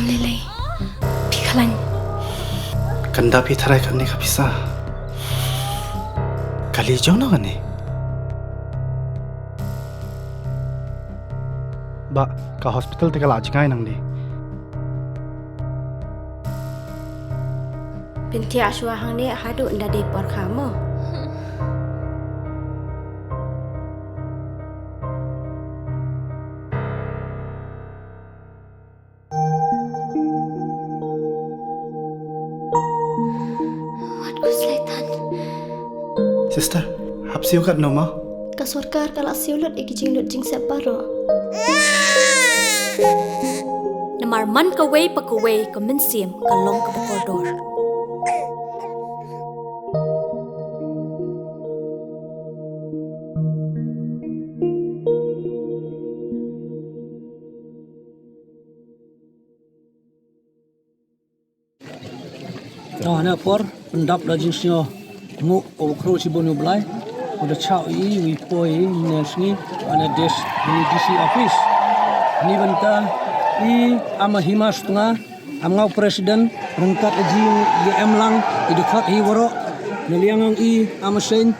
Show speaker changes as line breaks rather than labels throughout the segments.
Lily, Pikalan.
Kanda pitharai kan ni kapisa. Kali jauh na kan ni. Ba, ka hospital te kala ajingai nang ni.
Binti aswa hang ni hadu nda de por kamu.
Sister, hapsiu kat noma.
Kasurkar kalau siulut ikijing lut jing separo.
Namar man kaway pagkaway kaminsim kalong kabakordor.
Nah, por pendap daging sio mu okro si bonu blai udah chau I wi poi nesni ana des ni DC office ni benta I ama himas tunga amngau presiden rengkat aji YM lang idekat hi woro neliangang I ama sen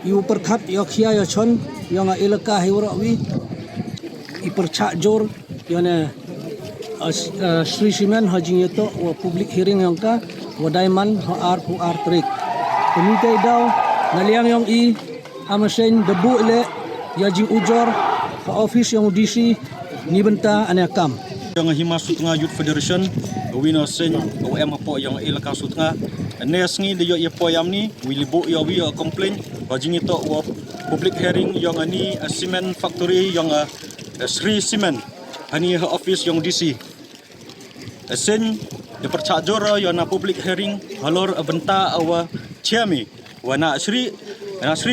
I perkat yokhia yo chon yang ilaka hi woro wi I perchak jor yana Sri Simen hajing itu wa public hearing yang ka wadaiman har trik pemitai daw naliang yang I amasen debu le yaji ujor ka office yang DC ni benta anakam
yang himas sutnga youth federation wino sen OM apo yang ilaka sutnga nesngi de yo poyam ni wilibo yo wi complain wajing itu wa public hearing yang ani cement factory yang Sri Cement ani office yang DC sen de percajor yo na public hearing halor benta awa chiami wana Sri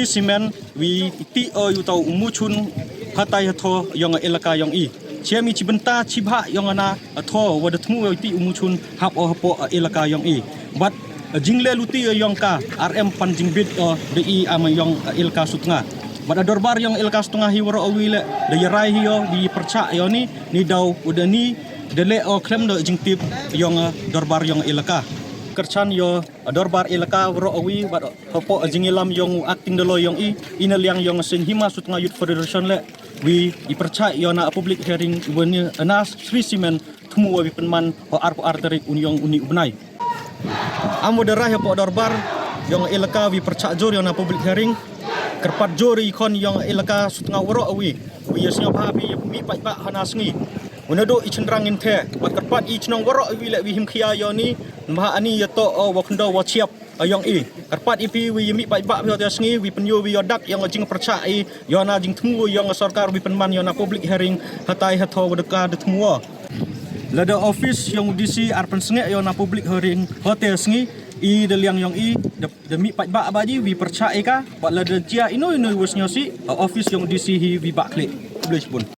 Cement wi ti yu tau umuchun hatai tho yang elaka yang I chiami cibenta cibha yang na tho wada thmu ti umuchun hap hapo elaka yang I but jingle luti yang ka RM panjingbit de I ama yang elaka sutnga bada dorbar yang elaka sutnga hi waro awile de yarai hiyo di perca yo ni daw udah ni dele klem do jingtip yang dorbar yang elaka kercan yo dorbar elaka waro awi bad hopo jingilam yang acting delo yang I inaliang yang sen hima sutnga youth federation le wi iperca yo na public hearing woni anas Sri Simen tumu wi penman ho arterik uniong uni ubnai amo derah hopo dorbar yang elaka wi perca jor yang na public hearing kerpat jori kon yang elaka sutnga waro awi wi yasnya bhabi mi pa hanasngi Unado ichendrangin the kerpat I chnong waro wi le wi himkhia yo ni mha ani yato wakndo wachiap ayong I kerpat ipi wi yemi ba yo tasngi wi penyo wi yodak yang jing percha I yo na jing thmu yang sarkar wi penman yo na public hearing hatai hatho wadaka de thmu lada office yang DC arpen snge yo na public hearing hotel sngi I de liang yang I de mi ba ba ji wi percha ka ba lada jia ino wasnyo si office yang DC hi wi ba klik boleh pun